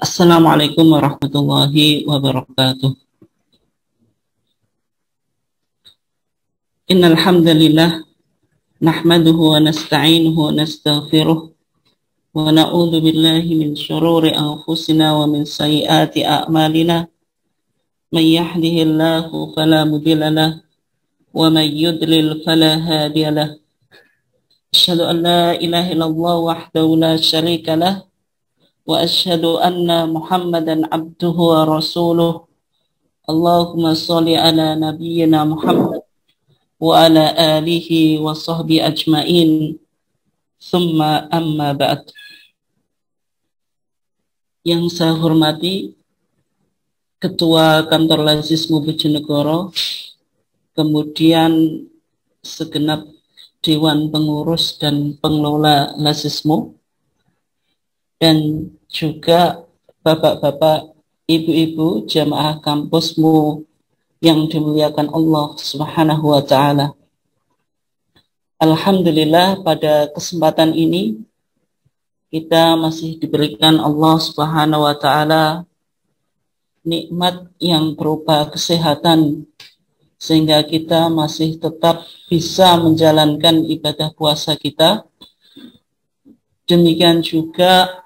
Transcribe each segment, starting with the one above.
Assalamualaikum warahmatullahi wabarakatuh. Innal hamdalillah nahmaduhu wa nasta'inuhu wa nastaghfiruh wa na'udzu billahi min shururi anfusina wa min sayyiati a'malina. Man yahdihillahu fala mudilla lahu wa man yudlil fala hadiya lahu. Asyhadu an la ilaha illallah wahdahu la syarika lahu wa asyhadu anna Muhammadan abduhu wa rasuluh. Allahumma sholli ala nabiyyina Muhammad wa ala alihi wa sahbihi ajmain. Summa amma ba'd. Yang saya hormati Ketua Kantor Lazismu Bojonegoro, kemudian segenap Dewan Pengurus dan Pengelola Lazismu, dan juga bapak-bapak, ibu-ibu jamaah kampusmu yang dimuliakan Allah Subhanahu wa ta'ala. Alhamdulillah, pada kesempatan ini kita masih diberikan Allah Subhanahu wa ta'ala nikmat yang berupa kesehatan, sehingga kita masih tetap bisa menjalankan ibadah puasa kita. Demikian juga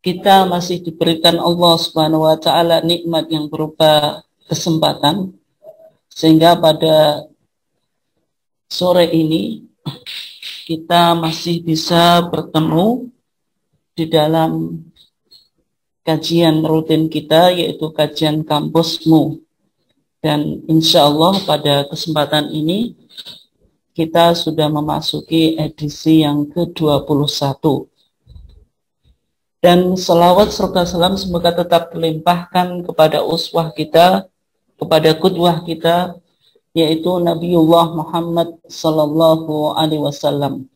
kita masih diberikan Allah Subhanahu wa ta'ala nikmat yang berupa kesempatan, sehingga pada sore ini kita masih bisa bertemu di dalam kajian rutin kita, yaitu kajian kampusmu. Dan insya Allah pada kesempatan ini kita sudah memasuki edisi yang ke-21. Dan salawat serta salam semoga tetap dilimpahkan kepada uswah kita, kepada qudwah kita, yaitu Nabiullah Muhammad sallallahu alaihi wasallam.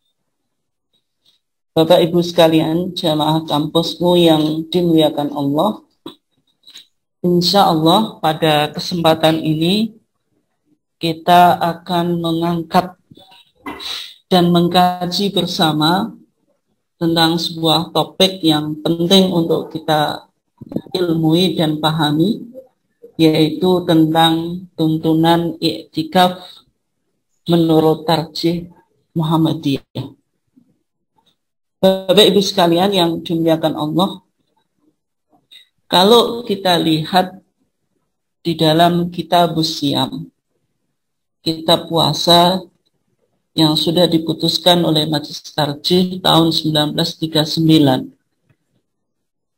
Bapak Ibu sekalian, jamaah kampusmu yang dimuliakan Allah, insya Allah pada kesempatan ini kita akan mengangkat dan mengkaji bersama tentang sebuah topik yang penting untuk kita ilmui dan pahami, yaitu tentang tuntunan i'tikaf menurut tarjih Muhammadiyah. Bapak Ibu sekalian yang dimuliakan Allah, kalau kita lihat di dalam Kitabus Shiyam, kitab puasa yang sudah diputuskan oleh Majelis Tarjih tahun 1939,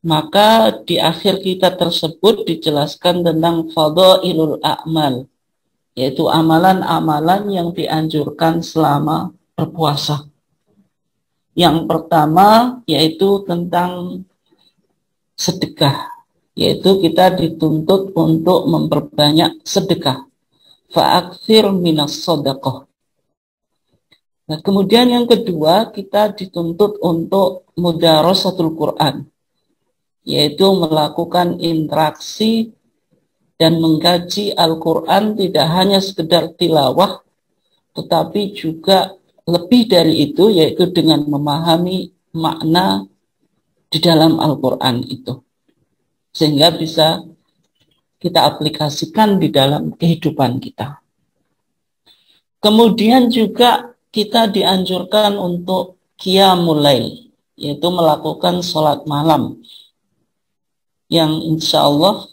maka di akhir kitab tersebut dijelaskan tentang fadhailul a'mal, yaitu amalan-amalan yang dianjurkan selama berpuasa. Yang pertama yaitu tentang sedekah, yaitu kita dituntut untuk memperbanyak sedekah. Fa'aktsir minas shadaqah. Nah, kemudian yang kedua, kita dituntut untuk mudarasatul Quran, yaitu melakukan interaksi dan mengkaji Al-Quran, tidak hanya sekedar tilawah, tetapi juga lebih dari itu, yaitu dengan memahami makna di dalam Al-Quran itu, sehingga bisa kita aplikasikan di dalam kehidupan kita. Kemudian juga kita dianjurkan untuk qiyamul lail, yaitu melakukan sholat malam, yang insya Allah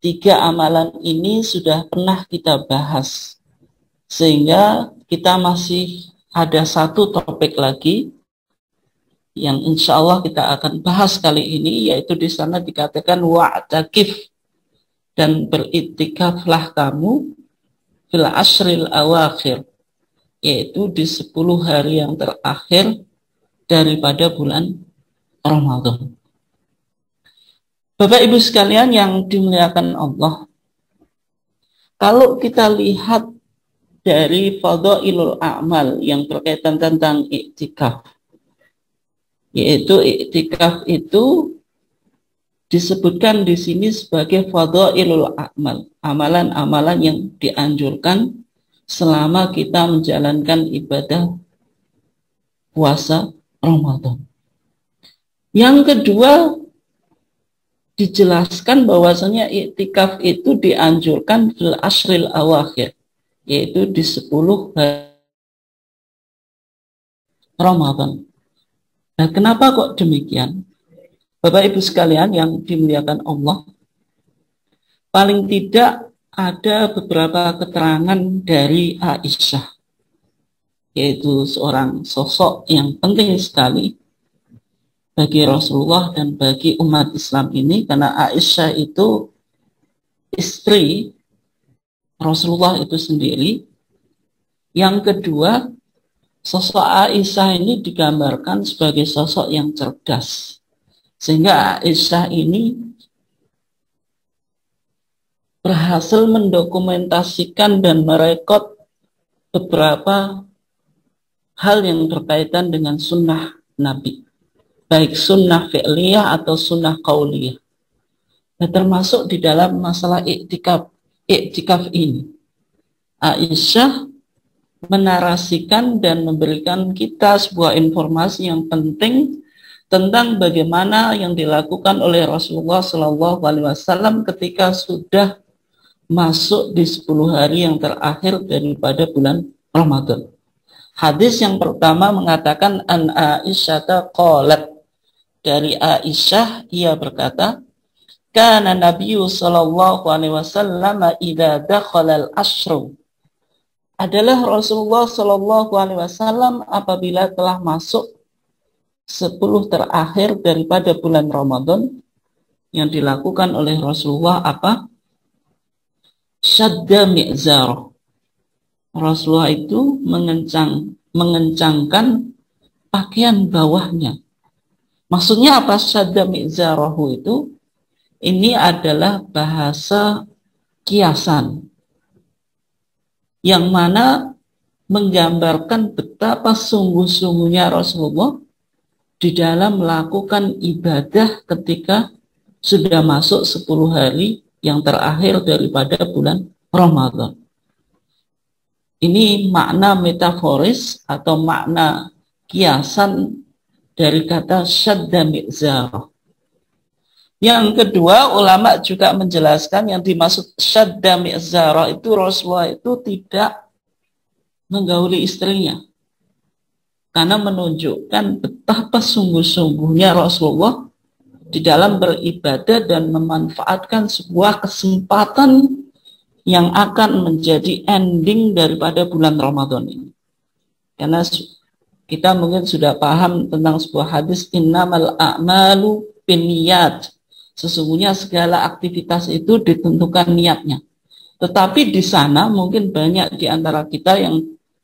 3 amalan ini sudah pernah kita bahas, sehingga kita masih ada satu topik lagi yang insya Allah kita akan bahas kali ini, yaitu di sana dikatakan wa'takif, dan beriktikaflah kamu fil ashril awakhir, yaitu di 10 hari yang terakhir daripada bulan Ramadan. Bapak Ibu sekalian yang dimuliakan Allah, kalau kita lihat dari fadhailul a'mal yang berkaitan tentang iktikaf, yaitu iktikaf itu disebutkan di sini sebagai fadhailul a'mal, amalan-amalan yang dianjurkan selama kita menjalankan ibadah puasa Ramadan. Yang kedua, dijelaskan bahwasanya iktikaf itu dianjurkan fil ashril awakhir, yaitu di 10 hari Ramadan. Nah, kenapa kok demikian? Bapak Ibu sekalian yang dimuliakan Allah, paling tidak ada beberapa keterangan dari Aisyah, yaitu seorang sosok yang penting sekali bagi Rasulullah dan bagi umat Islam ini, karena Aisyah itu istri Rasulullah itu sendiri. Yang kedua, sosok Aisyah ini digambarkan sebagai sosok yang cerdas, sehingga Aisyah ini berhasil mendokumentasikan dan merekod beberapa hal yang berkaitan dengan sunnah Nabi, baik sunnah fi'liyah atau sunnah qauliyah. Nah, termasuk di dalam masalah iktikaf ini, Aisyah menarasikan dan memberikan kita sebuah informasi yang penting tentang bagaimana yang dilakukan oleh Rasulullah SAW ketika sudah masuk di 10 hari yang terakhir daripada bulan Ramadan. Hadis yang pertama mengatakan an Aisyah qalat, dari Aisyah ia berkata, kana Nabiyyu sallallahu alaihi wasallam idza dakhala al-ashru, adalah Rasulullah sallallahu alaihi wasallam apabila telah masuk 10 terakhir daripada bulan Ramadan, yang dilakukan oleh Rasulullah apa? Syadda mi'zarah. Rasulullah itu mengencangkan pakaian bawahnya. Maksudnya apa syadda mi'zarahu itu? Ini adalah bahasa kiasan yang mana menggambarkan betapa sungguh-sungguhnya Rasulullah di dalam melakukan ibadah ketika sudah masuk 10 hari yang terakhir daripada bulan Ramadan. Ini makna metaforis atau makna kiasan dari kata syadda mi'zarah. Yang kedua, ulama juga menjelaskan yang dimaksud syadda mi'zarah itu Rasulullah itu tidak menggauli istrinya, karena menunjukkan betapa sungguh-sungguhnya Rasulullah di dalam beribadah dan memanfaatkan sebuah kesempatan yang akan menjadi ending daripada bulan Ramadan ini. Karena kita mungkin sudah paham tentang sebuah hadis, innamal a'malu binniyat, sesungguhnya segala aktivitas itu ditentukan niatnya. Tetapi di sana mungkin banyak di antara kita yang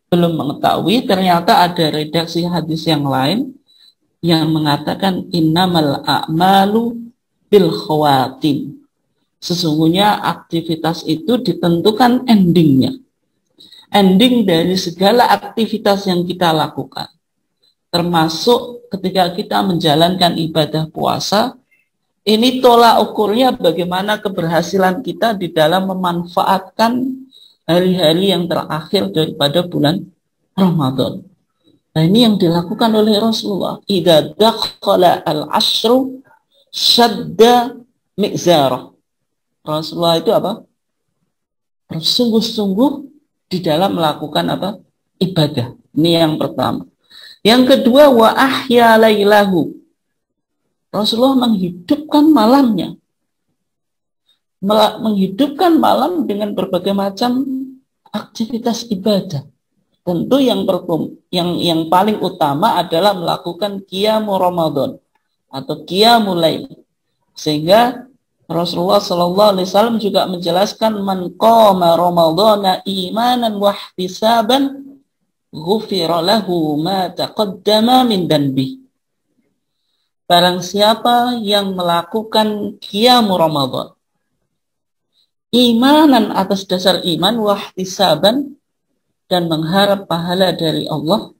belum mengetahui, ternyata ada redaksi hadis yang lain yang mengatakan innamal a'malu bil khawatim, sesungguhnya aktivitas itu ditentukan endingnya. Ending dari segala aktivitas yang kita lakukan, termasuk ketika kita menjalankan ibadah puasa, ini tolak ukurnya bagaimana keberhasilan kita di dalam memanfaatkan hari-hari yang terakhir daripada bulan Ramadan. Nah, ini yang dilakukan oleh Rasulullah. Idza dakhala al-ashru syadda mi'zarah. Rasulullah itu apa? Bersungguh-sungguh di dalam melakukan apa? Ibadah. Ini yang pertama. Yang kedua, wa ahya lailahu. Rasulullah menghidupkan malamnya. Menghidupkan malam dengan berbagai macam aktivitas ibadah. Tentu yang paling utama adalah melakukan qiyamul Ramadan atau qiyamul lail. Sehingga Rasulullah SAW juga menjelaskan man qama ramadhana imanan wa ihtisaban ghufira lahu ma taqaddama min danbi. Barang siapa yang melakukan qiyamul Ramadan imanan atas dasar iman wa ihtisaban dan mengharap pahala dari Allah,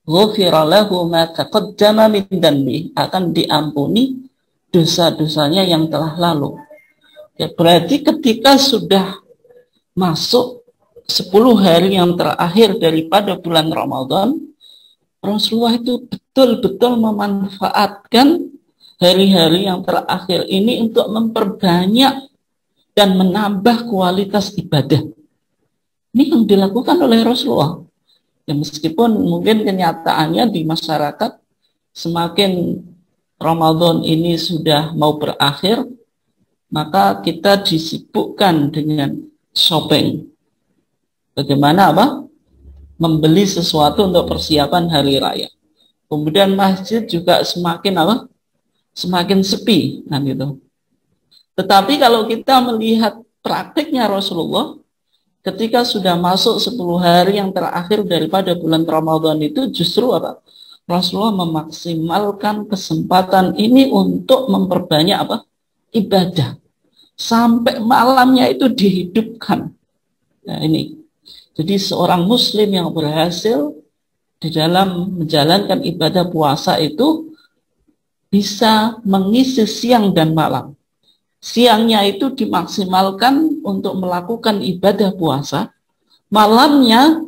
ghufira lahu ma taqaddama min danbi, akan diampuni dosa-dosanya yang telah lalu. Ya, berarti ketika sudah masuk 10 hari yang terakhir daripada bulan Ramadan, Rasulullah itu betul-betul memanfaatkan hari-hari yang terakhir ini untuk memperbanyak dan menambah kualitas ibadah. Ini yang dilakukan oleh Rasulullah. Ya, meskipun mungkin kenyataannya di masyarakat semakin Ramadan ini sudah mau berakhir, maka kita disibukkan dengan shopping. Bagaimana membeli sesuatu untuk persiapan hari raya. Kemudian masjid juga semakin semakin sepi kan gitu. Tetapi kalau kita melihat praktiknya Rasulullah, ketika sudah masuk 10 hari yang terakhir daripada bulan Ramadan itu justru Rasulullah memaksimalkan kesempatan ini untuk memperbanyak ibadah. Sampai malamnya itu dihidupkan. Nah ini. Jadi seorang muslim yang berhasil di dalam menjalankan ibadah puasa itu bisa mengisi siang dan malam. Siangnya itu dimaksimalkan untuk melakukan ibadah puasa. Malamnya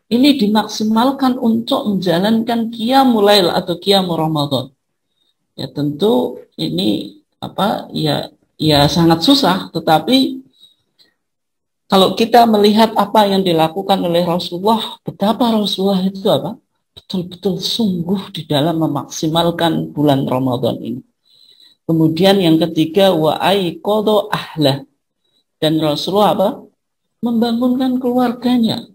ini dimaksimalkan untuk menjalankan qiyamul lail atau qiyamul Ramadan. Ya tentu ini ya sangat susah, tetapi kalau kita melihat apa yang dilakukan oleh Rasulullah, betapa Rasulullah itu betul-betul sungguh di dalam memaksimalkan bulan Ramadan ini. Kemudian yang ketiga, wa aiqadha ahlah. Dan Rasulullah membangunkan keluarganya,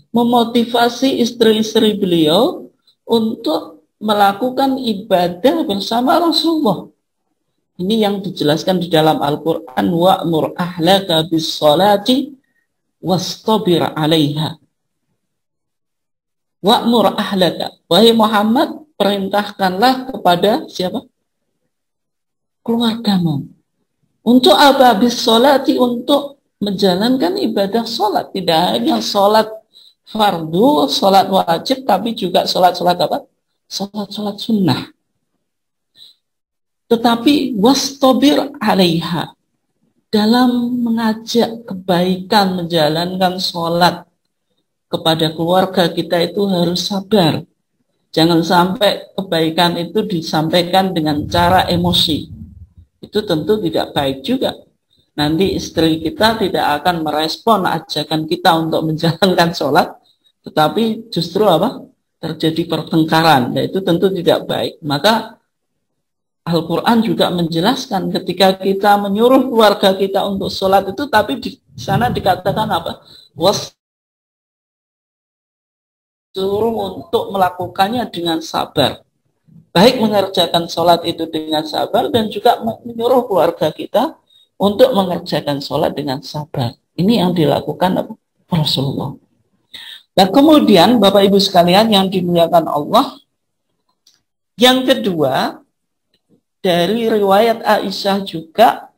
memotivasi istri-istri beliau untuk melakukan ibadah bersama Rasulullah. Ini yang dijelaskan di dalam Al-Quran, wa'mur ahlaka bis-salati wastabir 'alaiha. Wa'mur ahlaka, wahai Muhammad, perintahkanlah kepada siapa? Keluargamu. Untuk apa? Bis-salati, untuk menjalankan ibadah salat. Tidak hanya salat fardu, salat wajib, tapi juga salat-salat salat-salat sunnah. Tetapi wastabir 'alaiha, dalam mengajak kebaikan menjalankan sholat kepada keluarga kita itu harus sabar. Jangan sampai kebaikan itu disampaikan dengan cara emosi. Itu tentu tidak baik juga. Nanti istri kita tidak akan merespon ajakan kita untuk menjalankan sholat, tetapi justru terjadi pertengkaran. Dan itu tentu tidak baik. Maka Al-Quran juga menjelaskan ketika kita menyuruh keluarga kita untuk sholat itu, tapi di sana dikatakan suruh untuk melakukannya dengan sabar. Baik mengerjakan sholat itu dengan sabar dan juga menyuruh keluarga kita untuk mengerjakan sholat dengan sabar. Ini yang dilakukan Rasulullah. Dan kemudian Bapak Ibu sekalian yang dimuliakan Allah, yang kedua, dari riwayat Aisyah juga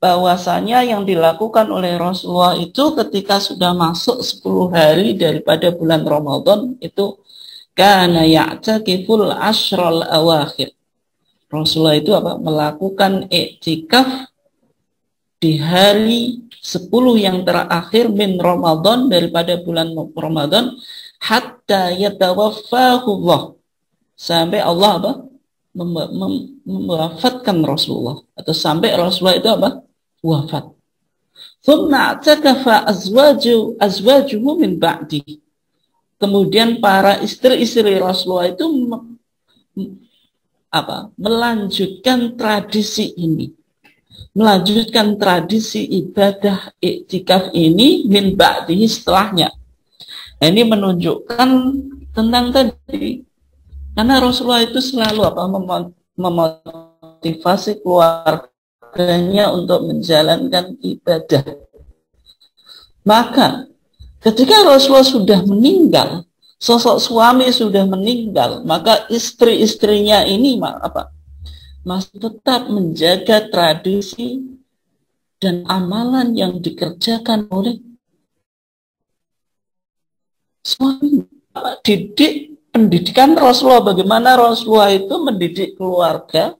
bahwasanya yang dilakukan oleh Rasulullah itu ketika sudah masuk 10 hari daripada bulan Ramadan itu kana ya'takiful ashral awakhir. Rasulullah itu melakukan i'tikaf di hari 10 yang terakhir min Ramadan, daripada bulan Ramadan, hatta yatawaffahullah, sampai Allah mewafatkan Rasulullah, atau sampai Rasulullah itu wafat. Thumma i'takafa azwajuhu min ba'di. Kemudian para istri-istri Rasulullah itu melanjutkan tradisi ini, melanjutkan tradisi ibadah iktikaf ini min ba'di, setelahnya. Ini menunjukkan tentang tadi, karena Rasulullah itu selalu memotivasi keluarganya untuk menjalankan ibadah. Maka ketika Rasulullah sudah meninggal, sosok suami sudah meninggal, maka istri-istrinya ini masih tetap menjaga tradisi dan amalan yang dikerjakan oleh suami. Pendidikan Rasulullah, bagaimana Rasulullah itu mendidik keluarga,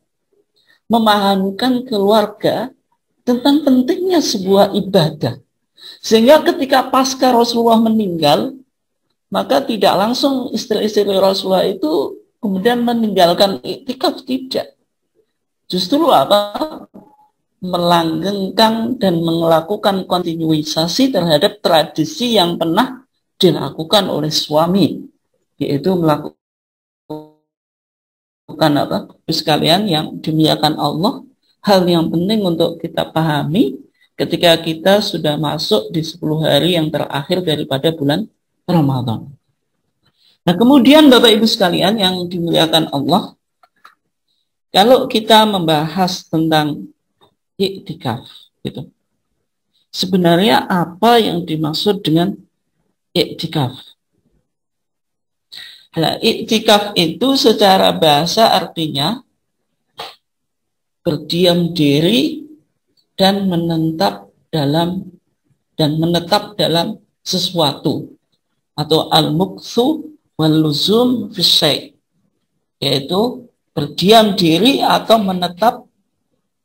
memahamkan keluarga tentang pentingnya sebuah ibadah. Sehingga ketika pasca Rasulullah meninggal, maka tidak langsung istri-istri Rasulullah itu kemudian meninggalkan iktikaf, tidak. Justru apa? Melanggengkan dan melakukan kontinuisasi terhadap tradisi yang pernah dilakukan oleh suami, yaitu melakukan apa? Sekalian yang dimuliakan Allah, hal yang penting untuk kita pahami ketika kita sudah masuk di 10 hari yang terakhir daripada bulan Ramadan. Nah, kemudian Bapak Ibu sekalian yang dimuliakan Allah, kalau kita membahas tentang iktikaf, gitu. Sebenarnya apa yang dimaksud dengan iktikaf? Nah, iktikaf itu secara bahasa artinya berdiam diri dan menetap dalam sesuatu, atau al-mukthu wal-luzum fi syai', yaitu berdiam diri atau menetap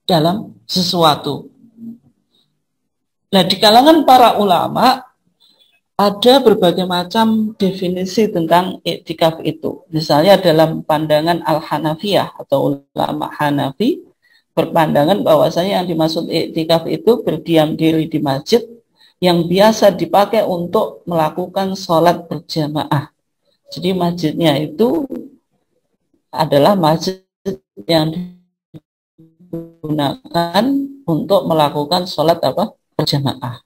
dalam sesuatu. Nah, di kalangan para ulama ada berbagai macam definisi tentang iktikaf itu. Misalnya dalam pandangan Al-Hanafiyah atau ulama Hanafi berpandangan bahwasanya yang dimaksud iktikaf itu berdiam diri di masjid yang biasa dipakai untuk melakukan sholat berjamaah. Jadi masjidnya itu adalah masjid yang digunakan untuk melakukan sholat berjamaah.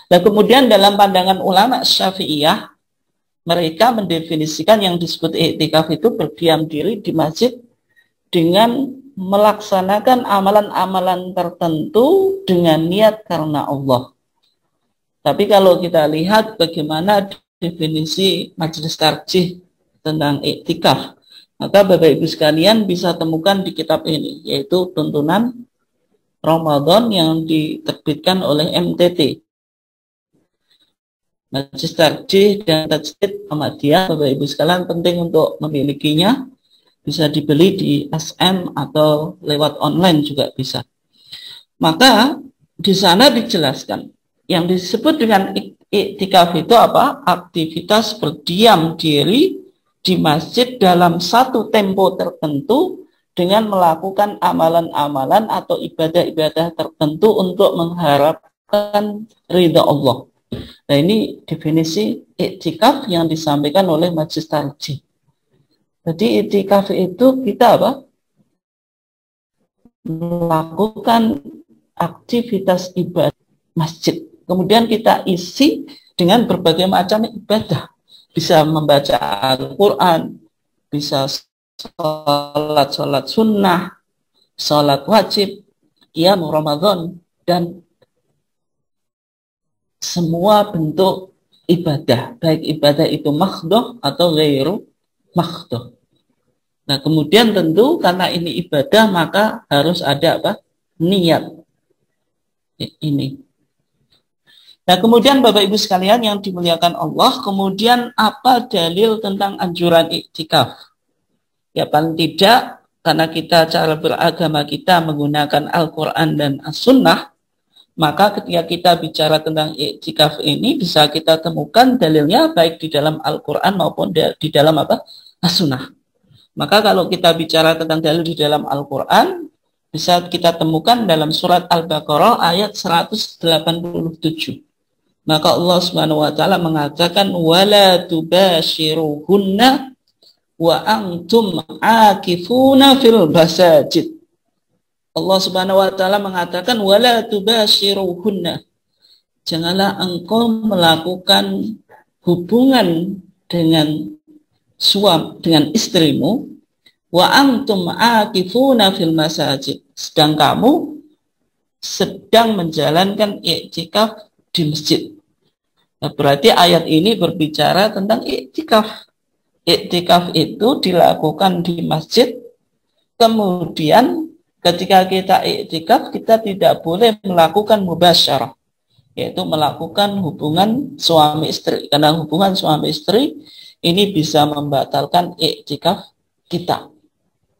Nah, kemudian dalam pandangan ulama Syafi'iyah, mereka mendefinisikan yang disebut iktikaf itu berdiam diri di masjid dengan melaksanakan amalan-amalan tertentu dengan niat karena Allah. Tapi kalau kita lihat bagaimana definisi Majelis Tarjih tentang iktikaf, maka Bapak Ibu sekalian bisa temukan di kitab ini, yaitu Tuntunan Ramadan yang diterbitkan oleh MTT, Majelis Tarjih dan Tajdid Ahmadiyah. Bapak Ibu sekalian penting untuk memilikinya, bisa dibeli di SM atau lewat online juga bisa. Maka di sana dijelaskan yang disebut dengan iktikaf itu apa? Aktivitas berdiam diri di masjid dalam satu tempo tertentu dengan melakukan amalan-amalan atau ibadah-ibadah tertentu untuk mengharapkan ridha Allah. Nah, ini definisi iktikaf yang disampaikan oleh Majelis Tarjih. Jadi iktikaf itu kita apa? Melakukan aktivitas ibadah masjid. Kemudian kita isi dengan berbagai macam ibadah. Bisa membaca Al-Quran, bisa sholat sunnah, sholat wajib, qiyam Ramadan, dan semua bentuk ibadah. Baik ibadah itu makhdoh atau ghairu makhdoh. Nah, kemudian tentu karena ini ibadah maka harus ada apa? Niat. Ini. Nah, kemudian Bapak Ibu sekalian yang dimuliakan Allah, kemudian apa dalil tentang anjuran iktikaf? Ya, paling tidak karena kita cara beragama kita menggunakan Al-Quran dan As-Sunnah, maka ketika kita bicara tentang iktikaf ini bisa kita temukan dalilnya baik di dalam Al-Quran maupun di dalam As-Sunnah. Maka kalau kita bicara tentang dalil di dalam Al-Quran, bisa kita temukan dalam surat Al-Baqarah ayat 187. Maka Allah Subhanahu wa taala mengatakan wala tubashiruhunna wa antum akifuna fil masajid. Allah Subhanahu wa taala mengatakan wala tubashiruhunna. Janganlah engkau melakukan hubungan dengan istrimu wa antum akifuna fil masajid. Sedang kamu sedang menjalankan iktikaf di masjid. Nah, berarti ayat ini berbicara tentang iktikaf. Iktikaf itu dilakukan di masjid. Kemudian ketika kita iktikaf, kita tidak boleh melakukan mubasyarah, yaitu melakukan hubungan suami istri. Karena hubungan suami istri ini bisa membatalkan iktikaf kita.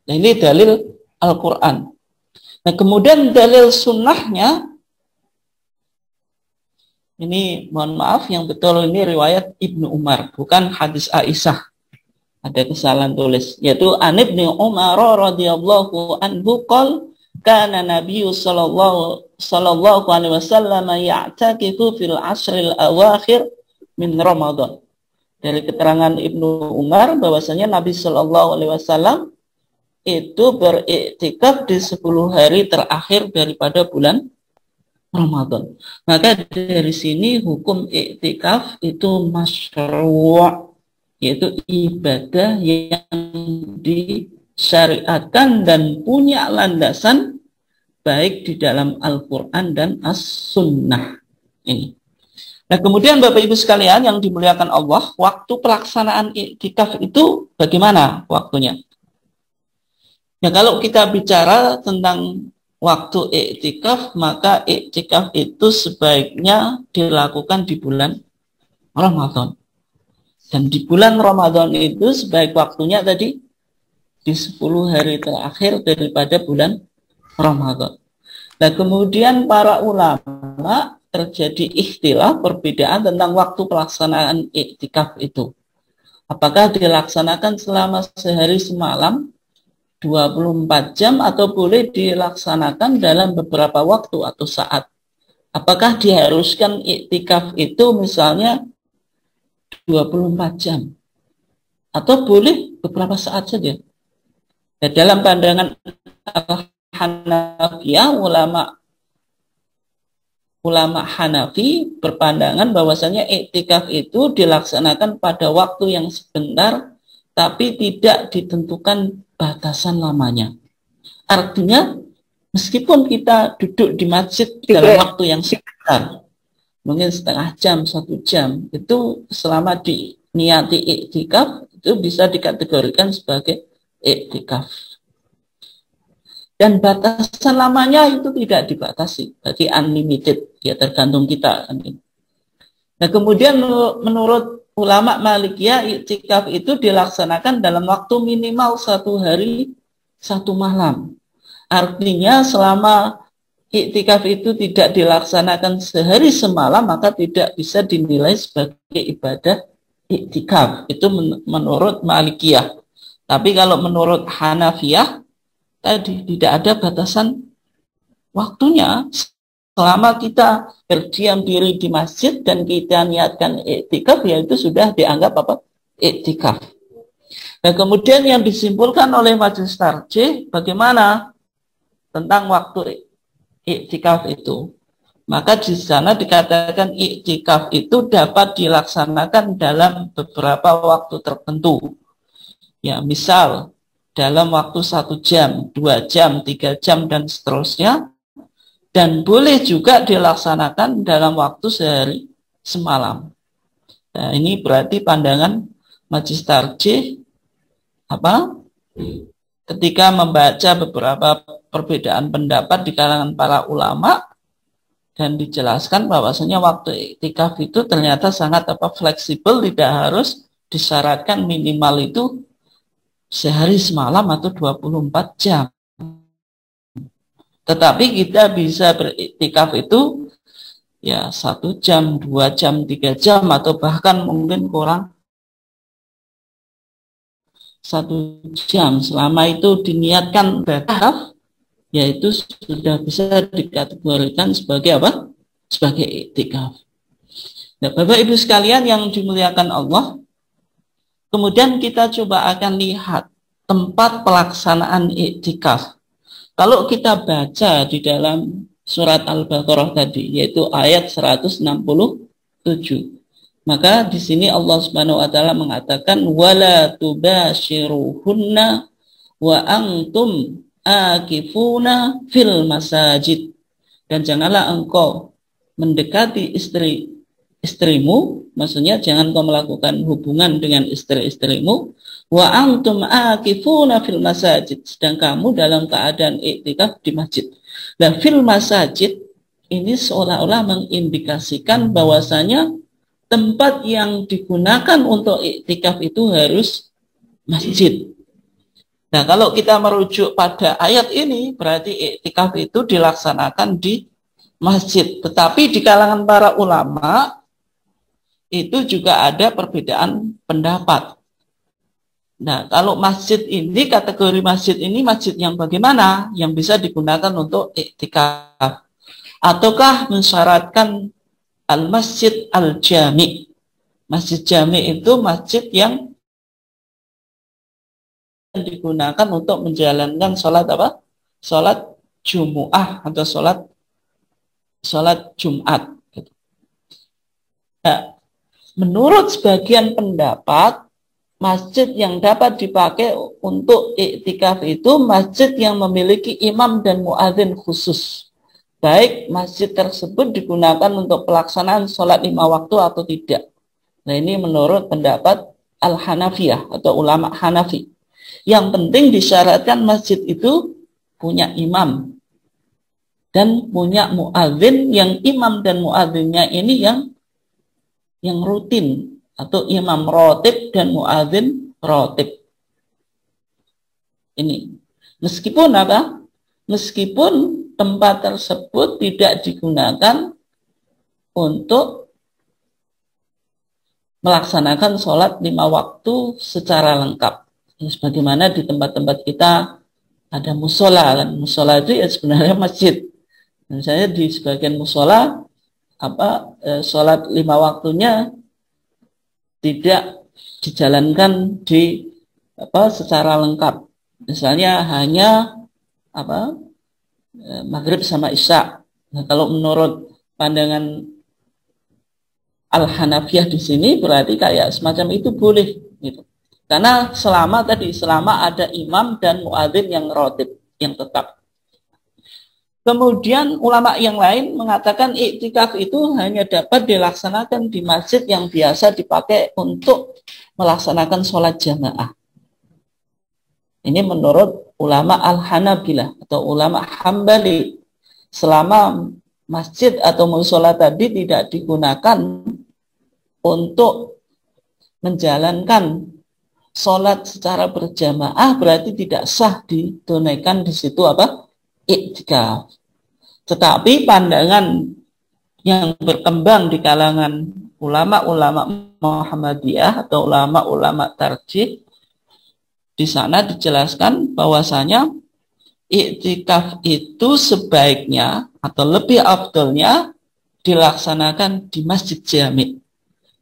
Nah, ini dalil Al-Quran. Nah, kemudian dalil sunnahnya, ini mohon maaf yang betul ini riwayat Ibnu Umar, bukan hadis Aisyah. Ada kesalahan tulis, yaitu an Ibnu Umar radhiyallahu anhu qol kana Nabi sallallahu alaihi wasallam ya'takifu fil ashril awakhir min Ramadan. Dari keterangan Ibnu Umar bahwasanya Nabi sallallahu alaihi wasallam itu beriktikaf di 10 hari terakhir daripada bulan Ramadan. Maka dari sini hukum iktikaf itu masyru', yaitu ibadah yang disyariatkan dan punya landasan baik di dalam Al-Quran dan As-Sunnah. Ini. Nah, kemudian Bapak Ibu sekalian yang dimuliakan Allah, waktu pelaksanaan iktikaf itu bagaimana waktunya? Ya, kalau kita bicara tentang waktu iktikaf, maka iktikaf itu sebaiknya dilakukan di bulan Ramadan. Dan di bulan Ramadan itu sebaik waktunya tadi di 10 hari terakhir daripada bulan Ramadan. Nah, kemudian para ulama terjadi ikhtilaf, perbedaan tentang waktu pelaksanaan iktikaf itu. Apakah dilaksanakan selama sehari semalam 24 jam atau boleh dilaksanakan dalam beberapa waktu atau saat. Apakah diharuskan iktikaf itu misalnya 24 jam atau boleh beberapa saat saja. Ya, dalam pandangan Hanafiyah, ulama Hanafi berpandangan bahwasanya iktikaf itu dilaksanakan pada waktu yang sebentar tapi tidak ditentukan batasan lamanya. Artinya, meskipun kita duduk di masjid dalam waktu yang sebentar, mungkin setengah jam, 1 jam, itu selama diniati iktikaf, itu bisa dikategorikan sebagai iktikaf. Dan batasan lamanya itu tidak dibatasi, berarti unlimited, ya tergantung kita. Nah, kemudian menurut ulama Malikiyah, iktikaf itu dilaksanakan dalam waktu minimal 1 hari 1 malam. Artinya selama iktikaf itu tidak dilaksanakan sehari semalam, maka tidak bisa dinilai sebagai ibadah iktikaf. Itu menurut Malikiyah. Tapi kalau menurut Hanafiyah, tadi tidak ada batasan waktunya. Selama kita berdiam diri di masjid dan kita niatkan iktikaf, ya itu sudah dianggap apa? Iktikaf. Nah, kemudian yang disimpulkan oleh Majelis Tarjih, bagaimana tentang waktu iktikaf itu? Maka di sana dikatakan iktikaf itu dapat dilaksanakan dalam beberapa waktu tertentu. Ya, misal dalam waktu 1 jam, 2 jam, 3 jam, dan seterusnya. Dan boleh juga dilaksanakan dalam waktu sehari semalam. Nah, ini berarti pandangan Majelis Tarjih ketika membaca beberapa perbedaan pendapat di kalangan para ulama dan dijelaskan bahwasanya waktu iktikaf itu ternyata sangat fleksibel, tidak harus disyaratkan minimal itu sehari semalam atau 24 jam. Tetapi kita bisa beriktikaf itu ya 1 jam, 2 jam, 3 jam, atau bahkan mungkin kurang 1 jam. Selama itu diniatkan iktikaf, yaitu sudah bisa dikategorikan sebagai apa? Sebagai iktikaf. Nah, Bapak Ibu sekalian yang dimuliakan Allah, kemudian kita coba akan lihat tempat pelaksanaan iktikaf. Kalau kita baca di dalam surat Al-Baqarah tadi, yaitu ayat 167, maka di sini Allah Subhanahu wa taala mengatakan wala tubashiruhunna wa antum akifuna fil masajid. Dan janganlah engkau mendekati istrimu, maksudnya jangan kau melakukan hubungan dengan istri-istrimu, wa antum akifuna fil masajid, sedang kamu dalam keadaan iktikaf di masjid. Dan fil masajid ini seolah-olah mengindikasikan bahwasanya tempat yang digunakan untuk iktikaf itu harus masjid. Nah, kalau kita merujuk pada ayat ini, berarti iktikaf itu dilaksanakan di masjid. Tetapi di kalangan para ulama itu juga ada perbedaan pendapat. Nah, kalau masjid ini, kategori masjid ini masjid yang bagaimana? Yang bisa digunakan untuk iktikaf. Ataukah mensyaratkan al-masjid al-jami'? Masjid jami' itu masjid yang digunakan untuk menjalankan sholat apa? Sholat Jumu'ah atau sholat Jumat. Nah, menurut sebagian pendapat, masjid yang dapat dipakai untuk iktikaf itu masjid yang memiliki imam dan muadzin khusus. Baik masjid tersebut digunakan untuk pelaksanaan sholat 5 waktu atau tidak. Nah, ini menurut pendapat Al-Hanafiyah atau ulama Hanafi. Yang penting disyaratkan masjid itu punya imam dan punya muadzin, yang imam dan muadzinnya ini yang rutin, atau imam rotib dan muadzin rotib. Ini meskipun apa? Meskipun tempat tersebut tidak digunakan untuk melaksanakan sholat 5 waktu secara lengkap. Sebagaimana di tempat-tempat kita ada musola, kan? Musola itu ya sebenarnya masjid. Misalnya di sebagian musola sholat 5 waktunya tidak dijalankan secara lengkap. Misalnya hanya maghrib sama isya. Nah, kalau menurut pandangan Al-Hanafiyah di sini berarti kayak semacam itu boleh gitu. Karena selama ada imam dan muadzin yang rotib, yang tetap. Kemudian ulama yang lain mengatakan iktikaf itu hanya dapat dilaksanakan di masjid yang biasa dipakai untuk melaksanakan sholat jamaah. Ini menurut ulama Al-Hanabilah atau ulama Hambali. Selama masjid atau musola tadi tidak digunakan untuk menjalankan sholat secara berjamaah, berarti tidak sah ditunaikan di situ iktikaf. Tetapi pandangan yang berkembang di kalangan ulama-ulama Muhammadiyah atau ulama-ulama tarjih, di sana dijelaskan bahwasanya iktikaf itu sebaiknya atau lebih afdalnya dilaksanakan di masjid jami'.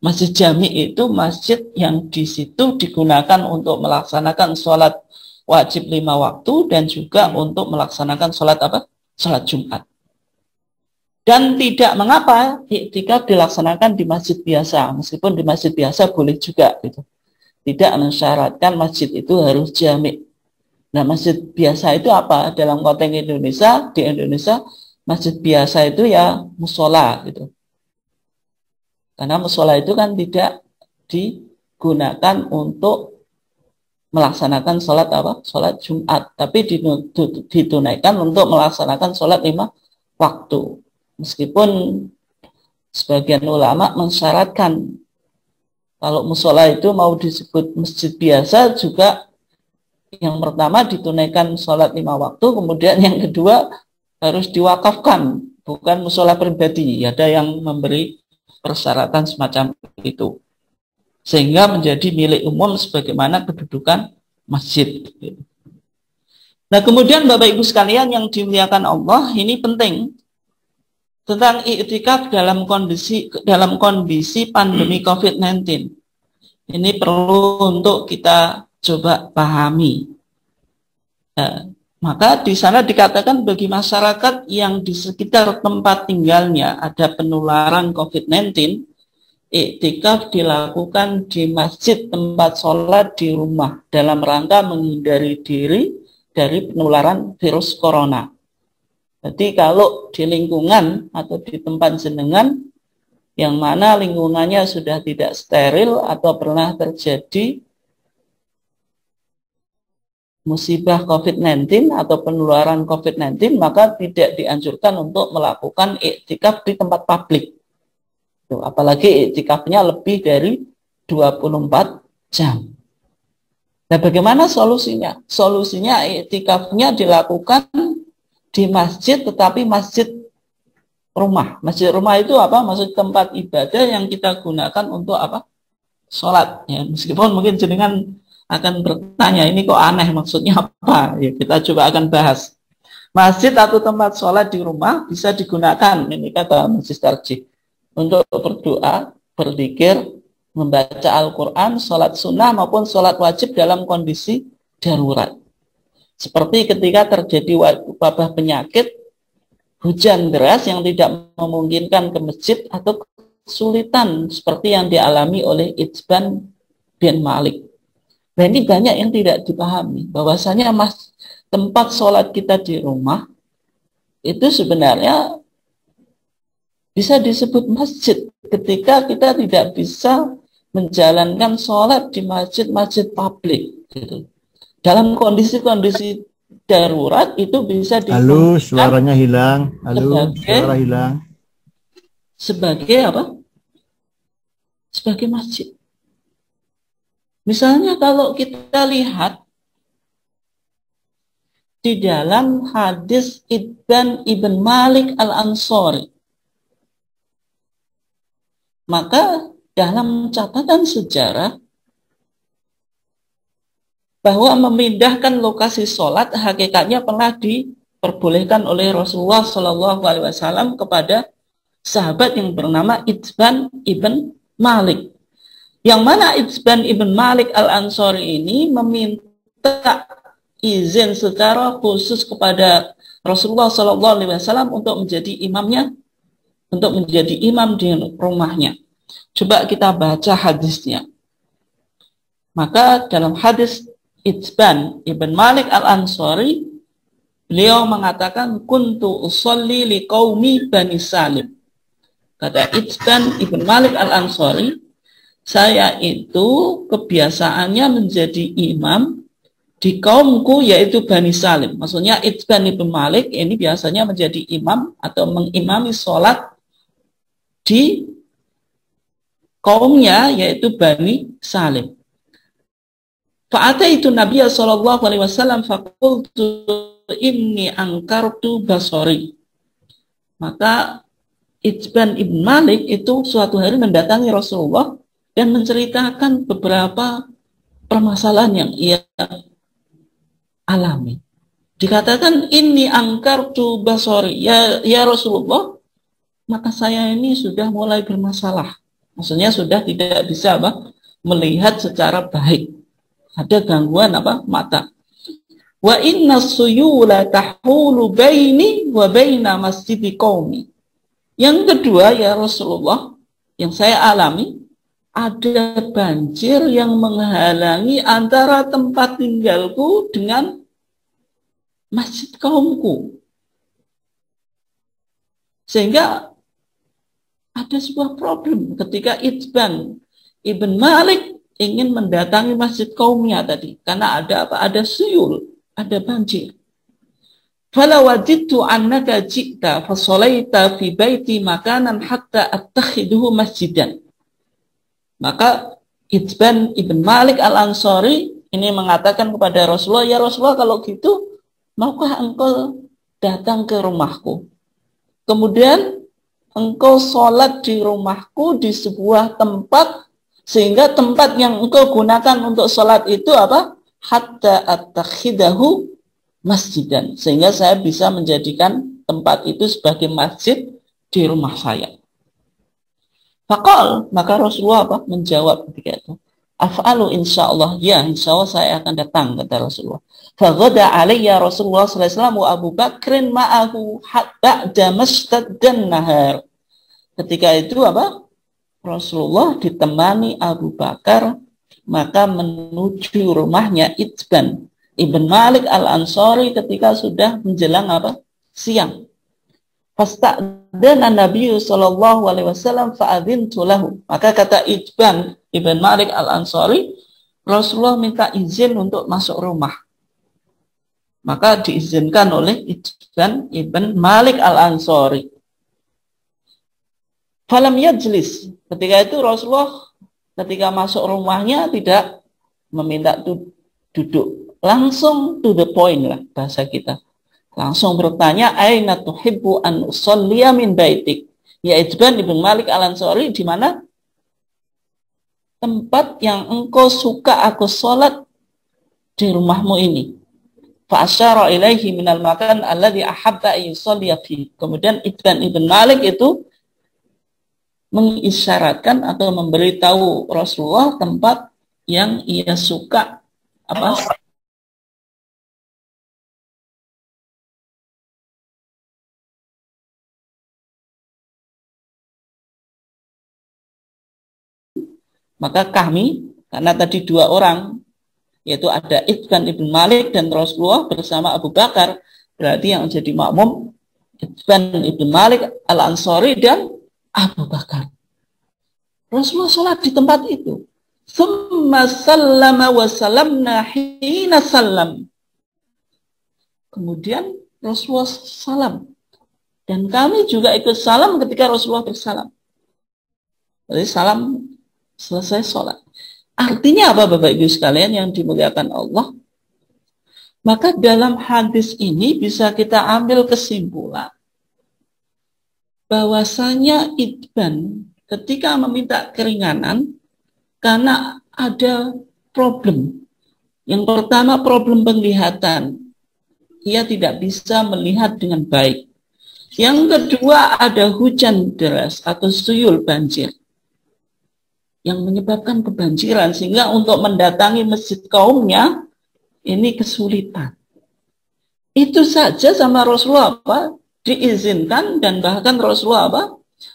Masjid jami' itu masjid yang di situ digunakan untuk melaksanakan sholat wajib 5 waktu dan juga untuk melaksanakan sholat Sholat Jumat. Dan tidak mengapa iktikaf dilaksanakan di masjid biasa, meskipun di masjid biasa boleh juga gitu. Tidak mensyaratkan masjid itu harus jami'. Nah, masjid biasa itu apa? Dalam konteks Indonesia, di Indonesia masjid biasa itu ya musola gitu. Karena musola itu kan tidak digunakan untuk melaksanakan sholat Jumat, tapi ditunaikan untuk melaksanakan sholat 5 waktu. Meskipun sebagian ulama mensyaratkan kalau musola itu mau disebut masjid biasa juga, yang pertama ditunaikan sholat 5 waktu, kemudian yang kedua harus diwakafkan, bukan musola pribadi. Ada yang memberi persyaratan semacam itu, sehingga menjadi milik umum sebagaimana kedudukan masjid. Nah, kemudian Bapak Ibu sekalian yang dimuliakan Allah, ini penting tentang iktikaf dalam kondisi pandemi COVID-19. Ini perlu untuk kita coba pahami. Nah, maka di sana dikatakan bagi masyarakat yang di sekitar tempat tinggalnya ada penularan COVID-19, iktikaf dilakukan di masjid tempat sholat di rumah dalam rangka menghindari diri dari penularan virus corona. Jadi kalau di lingkungan atau di tempat jenengan yang mana lingkungannya sudah tidak steril atau pernah terjadi musibah COVID-19 atau penularan COVID-19, maka tidak dianjurkan untuk melakukan iktikaf di tempat publik. Apalagi iktikafnya lebih dari 24 jam. Nah, bagaimana solusinya? Solusinya iktikafnya dilakukan di masjid, tetapi masjid rumah. Masjid rumah itu apa? Maksud tempat ibadah yang kita gunakan untuk sholat. Ya, meskipun mungkin jenengan akan bertanya, ini kok aneh, maksudnya apa? Ya, kita coba akan bahas. Masjid atau tempat sholat di rumah bisa digunakan, ini kata Masjid Tarjih, untuk berdoa, berzikir, membaca Al-Quran, sholat sunnah maupun sholat wajib dalam kondisi darurat. Seperti ketika terjadi wabah penyakit, hujan deras yang tidak memungkinkan ke masjid atau kesulitan seperti yang dialami oleh Itban bin Malik. Nah, ini banyak yang tidak dipahami, bahwasanya tempat sholat kita di rumah itu sebenarnya bisa disebut masjid ketika kita tidak bisa menjalankan sholat di masjid-masjid publik. Gitu. Dalam kondisi-kondisi darurat itu bisa Halo, suaranya hilang. Halo, sebagai, suara hilang. Sebagai apa? Sebagai masjid. Misalnya kalau kita lihat di dalam hadis Itban ibn Malik al-Ansari, maka dalam catatan sejarah bahwa memindahkan lokasi sholat hakikatnya pernah diperbolehkan oleh Rasulullah SAW kepada sahabat yang bernama Itban ibn Malik. Yang mana Itban ibn Malik al-Ansari ini meminta izin secara khusus kepada Rasulullah SAW untuk menjadi imamnya, untuk menjadi imam di rumahnya. Coba kita baca hadisnya. Maka dalam hadis Itban ibn Malik al-Ansari, beliau mengatakan, kuntu usolli li qaumi Bani Salim. Kata Itban ibn Malik al-Ansari, saya itu kebiasaannya menjadi imam di kaumku, yaitu Bani Salim. Maksudnya Itban ibn Malik ini biasanya menjadi imam atau mengimami sholat di kaumnya, yaitu Bani Salim. Fa'ataitu Nabiya sallallahu alaihi wasallam faqultu inni angkartu basori. Maka Itban ibn Malik itu suatu hari mendatangi Rasulullah dan menceritakan beberapa permasalahan yang ia alami. Dikatakan ini angkartu basori, ya Rasulullah, maka saya ini sudah mulai bermasalah. Maksudnya sudah tidak bisa melihat secara baik. Ada gangguan mata. Wa inna suyula tahulu baini wa baina masjidi qaumi. Yang kedua, ya Rasulullah, yang saya alami, ada banjir yang menghalangi antara tempat tinggalku dengan masjid kaumku. Sehingga ada sebuah problem ketika Itban ibn Malik ingin mendatangi masjid kaumnya tadi. Karena ada apa? Ada suyul, ada banjir. Fala wajidtu annaka ji'ta fasolaita fi baiti makanan hatta attakhiduhu masjidan. Maka Itban ibn Malik al-Ansari ini mengatakan kepada Rasulullah, ya Rasulullah, kalau gitu maukah engkau datang ke rumahku? Kemudian engkau sholat di rumahku di sebuah tempat, sehingga tempat yang engkau gunakan untuk sholat itu apa? Hatta attakhidahu masjidan. Sehingga saya bisa menjadikan tempat itu sebagai masjid di rumah saya. Faqal, maka Rasulullah menjawab ketika itu, af'alu insyaallah, ya insyaallah saya akan datang, kata Rasulullah. Faghada alayya Rasulullah sallallahu alaihi wasallam wa Abu Bakrin ma'ahu ba'da mashtaddan nahar. Ketika itu Rasulullah ditemani Abu Bakar, maka menuju rumahnya Itban ibn Malik al-Ansari ketika sudah menjelang siang. Fasta'dana Nabi sallallahu alaihi wasallam fa'adzintu lahu. Maka kata Itban ibn Malik al-Ansari, Rasulullah minta izin untuk masuk rumah. Maka diizinkan oleh Itban ibn Malik al-Ansari. Falam yajlis. Ketika itu Rasulullah ketika masuk rumahnya tidak meminta duduk. Langsung to the point lah bahasa kita. Langsung bertanya, aina tuhibbu an usalliya min baitik? Ya Itban ibn Malik al-Ansari, di mana tempat yang engkau suka aku sholat di rumahmu ini. Fa asyara ilaihi minal makan alladhi ahabba yusalliya fi. Kemudian Itban ibn Malik itu mengisyaratkan atau memberitahu Rasulullah tempat yang ia suka apa? Maka kami, karena tadi dua orang, yaitu ada Itban ibn Malik dan Rasulullah bersama Abu Bakar, berarti yang jadi makmum Itban ibn Malik al-Ansari dan Abu Bakar. Rasulullah sholat di tempat itu. Thumma sallama wa salamna hina sallam. Kemudian Rasulullah salam. Dan kami juga ikut salam ketika Rasulullah bersalam. Jadi salam selesai sholat. Artinya apa Bapak Ibu sekalian yang dimuliakan Allah? Maka dalam hadis ini bisa kita ambil kesimpulan bahwasanya Itban ketika meminta keringanan karena ada problem. Yang pertama problem penglihatan. Ia tidak bisa melihat dengan baik. Yang kedua ada hujan deras atau suyul banjir yang menyebabkan kebanjiran sehingga untuk mendatangi masjid kaumnya ini kesulitan. Itu saja sama Rasulullah apa? Diizinkan dan bahkan Rasulullah apa?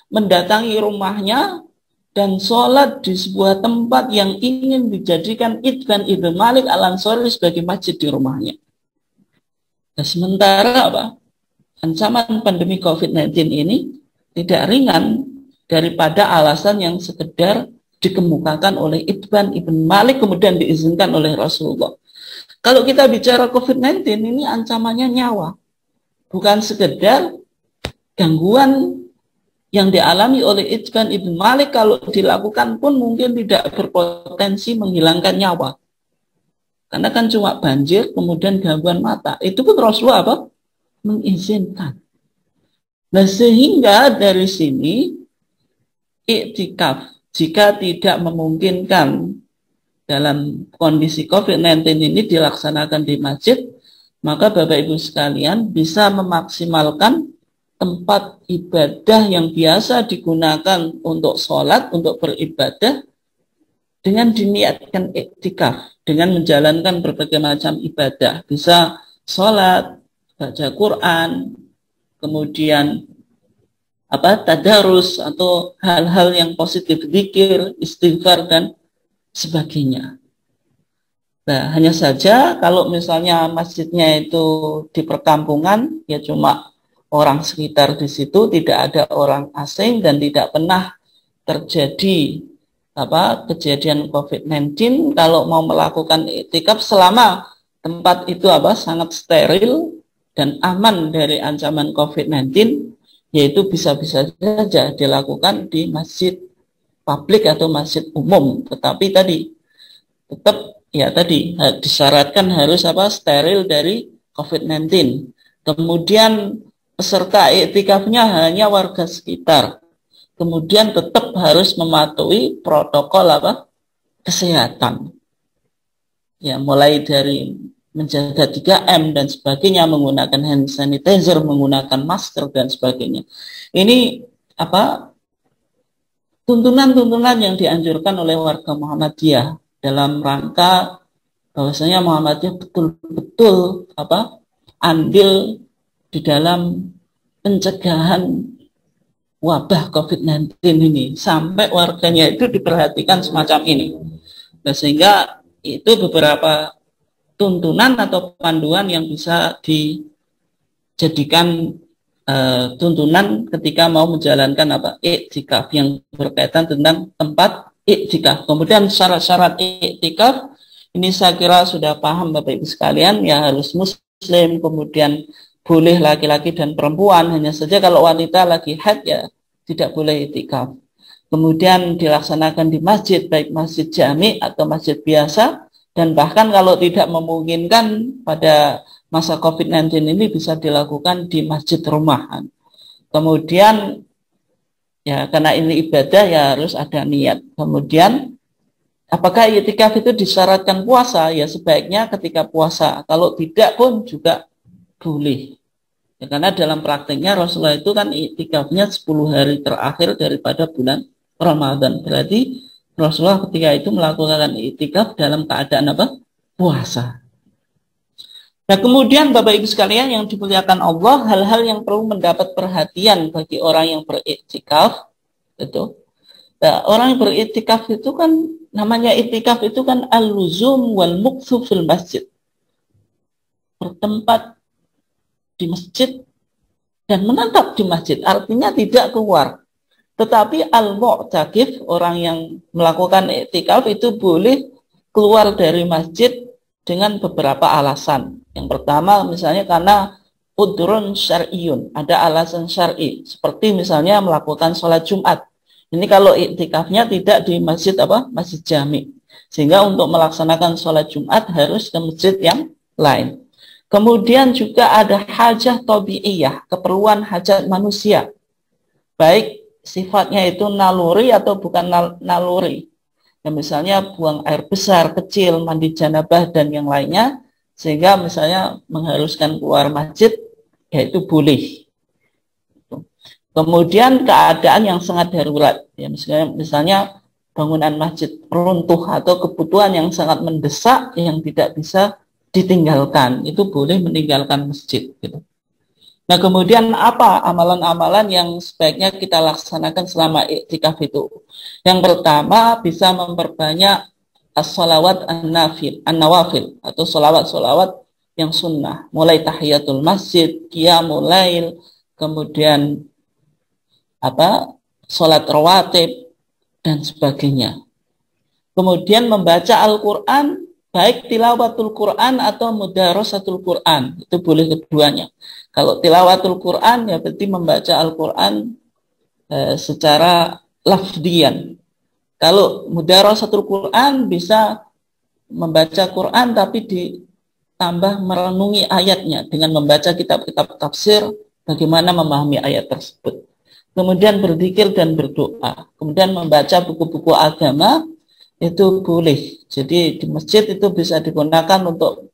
Mendatangi rumahnya dan sholat di sebuah tempat yang ingin dijadikan Itban ibn Malik al-Ansari sebagai masjid di rumahnya. Nah, sementara apa? Ancaman pandemi COVID-19 ini tidak ringan daripada alasan yang sekedar dikemukakan oleh Itban ibn Malik kemudian diizinkan oleh Rasulullah. Kalau kita bicara COVID-19 ini ancamannya nyawa. Bukan sekedar gangguan yang dialami oleh Itban ibn Malik kalau dilakukan pun mungkin tidak berpotensi menghilangkan nyawa. Karena kan cuma banjir kemudian gangguan mata. Itu pun Rasulullah apa? Mengizinkan. Nah sehingga dari sini iktikaf jika tidak memungkinkan dalam kondisi COVID-19 ini dilaksanakan di masjid, maka Bapak Ibu sekalian bisa memaksimalkan tempat ibadah yang biasa digunakan untuk sholat, untuk beribadah, dengan diniatkan iktikaf, dengan menjalankan berbagai macam ibadah. Bisa sholat, baca Quran, kemudian tadarus atau hal-hal yang positif, zikir, istighfar dan sebagainya. Nah, hanya saja kalau misalnya masjidnya itu di perkampungan, ya cuma orang sekitar di situ, tidak ada orang asing dan tidak pernah terjadi kejadian COVID-19. Kalau mau melakukan iktikaf selama tempat itu sangat steril dan aman dari ancaman COVID-19, yaitu bisa-bisa saja dilakukan di masjid publik atau masjid umum, tetapi tetap disyaratkan harus steril dari COVID-19. Kemudian peserta iktikafnya hanya warga sekitar. Kemudian tetap harus mematuhi protokol kesehatan. Ya, mulai dari menjaga 3M dan sebagainya, menggunakan hand sanitizer, menggunakan masker dan sebagainya. Ini tuntunan-tuntunan yang dianjurkan oleh warga Muhammadiyah dalam rangka bahwasanya Muhammadiyah betul-betul andil di dalam pencegahan wabah COVID-19 ini sampai warganya itu diperhatikan semacam ini. Nah, sehingga itu beberapa tuntunan atau panduan yang bisa dijadikan tuntunan ketika mau menjalankan iktikaf yang berkaitan tentang tempat iktikaf. Kemudian syarat-syarat iktikaf ini saya kira sudah paham Bapak Ibu sekalian, ya harus muslim, kemudian boleh laki-laki dan perempuan, hanya saja kalau wanita lagi haid ya tidak boleh iktikaf. Kemudian dilaksanakan di masjid, baik masjid jami atau masjid biasa. Dan bahkan kalau tidak memungkinkan pada masa COVID-19 ini bisa dilakukan di masjid rumahan. Kemudian ya karena ini ibadah ya harus ada niat. Kemudian Apakah iktikaf itu disyaratkan puasa? Ya sebaiknya ketika puasa. Kalau tidak pun juga boleh. Ya, karena dalam prakteknya Rasulullah itu kan iktikafnya 10 hari terakhir daripada bulan Ramadan. Berarti Rasulullah ketika itu melakukan iktikaf dalam keadaan apa? Puasa. Nah kemudian Bapak Ibu sekalian yang dimuliakan Allah, hal-hal yang perlu mendapat perhatian bagi orang yang beriktikaf itu. Nah, orang yang beriktikaf itu kan namanya iktikaf itu kan al-luzum wal mukthu fil masjid. Bertempat di masjid dan menetap di masjid, artinya tidak keluar. Tetapi al-mu'takif, orang yang melakukan iktikaf itu boleh keluar dari masjid dengan beberapa alasan. Yang pertama misalnya karena udrun syar'iyun, ada alasan syar'i, seperti misalnya melakukan sholat Jumat. Ini kalau iktikafnya tidak di masjid apa? Masjid jami. Sehingga untuk melaksanakan sholat Jumat harus ke masjid yang lain. Kemudian juga ada hajah tabi'iyah, keperluan hajat manusia. Baik sifatnya itu naluri atau bukan naluri. Ya, misalnya buang air besar, kecil, mandi janabah dan yang lainnya. Sehingga misalnya mengharuskan keluar masjid, ya itu boleh. Kemudian keadaan yang sangat darurat, ya misalnya bangunan masjid runtuh atau kebutuhan yang sangat mendesak yang tidak bisa ditinggalkan, itu boleh meninggalkan masjid. Gitu. Nah kemudian apa amalan-amalan yang sebaiknya kita laksanakan selama iktikaf itu? Yang pertama bisa memperbanyak as-salawat an-nawafil atau salawat-salawat yang sunnah, mulai tahiyatul masjid, qiyamul lail, kemudian sholat rawatib dan sebagainya. Kemudian membaca Al-Quran, baik tilawatul Quran atau mudarasatul Quran, itu boleh keduanya. Kalau tilawatul Quran ya berarti membaca Al-Quran secara lafdian. Kalau mudarasatul Quran bisa membaca Quran tapi ditambah merenungi ayatnya dengan membaca kitab-kitab tafsir bagaimana memahami ayat tersebut. Kemudian berzikir dan berdoa. Kemudian membaca buku-buku agama itu boleh. Jadi di masjid itu bisa digunakan untuk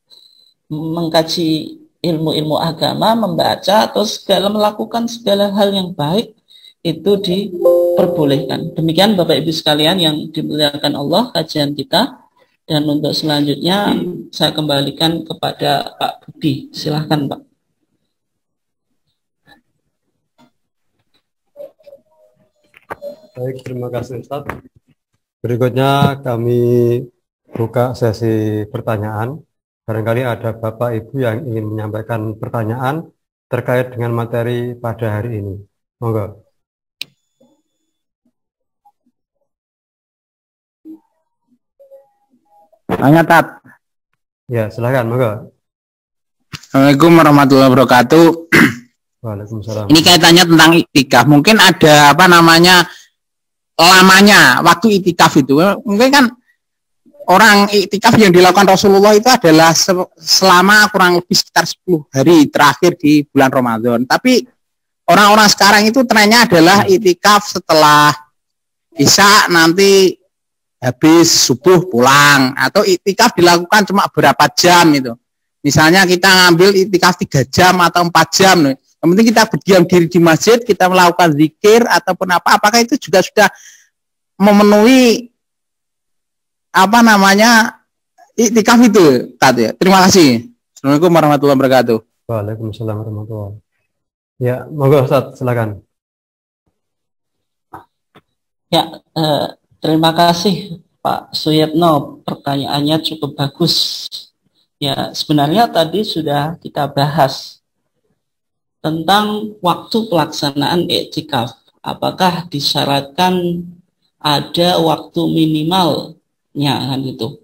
mengkaji ilmu-ilmu agama, membaca atau melakukan segala hal yang baik itu diperbolehkan. Demikian Bapak Ibu sekalian yang dimuliakan Allah kajian kita. Dan untuk selanjutnya saya kembalikan kepada Pak Budi. Silahkan Pak. Baik, terima kasih Ustaz. Berikutnya kami buka sesi pertanyaan. Barangkali ada Bapak Ibu yang ingin menyampaikan pertanyaan terkait dengan materi pada hari ini. Monggo. Tanya Tat. Ya, silakan, monggo. Assalamualaikum warahmatullahi wabarakatuh. Waalaikumsalam. Ini kaitannya tentang iktikaf. Mungkin ada lamanya waktu iktikaf itu. Mungkin kan orang iktikaf yang dilakukan Rasulullah itu adalah selama kurang lebih sekitar 10 hari terakhir di bulan Ramadan. Tapi orang-orang sekarang itu trennya adalah iktikaf setelah Isya nanti habis subuh pulang, atau iktikaf dilakukan cuma berapa jam itu. Misalnya kita ngambil iktikaf 3 jam atau 4 jam. Yang penting kita berdiam diri di masjid, kita melakukan zikir ataupun apakah itu juga sudah memenuhi iktikaf itu, Tat, ya. Terima kasih. Assalamualaikum warahmatullahi wabarakatuh. Waalaikumsalam warahmatullahi wabarakatuh. Ya, monggo Ustaz, silakan. Ya, terima kasih Pak Suyetno, pertanyaannya cukup bagus. Ya, sebenarnya tadi sudah kita bahas tentang waktu pelaksanaan iktikaf. Apakah disyaratkan ada waktu minimalnya kan itu.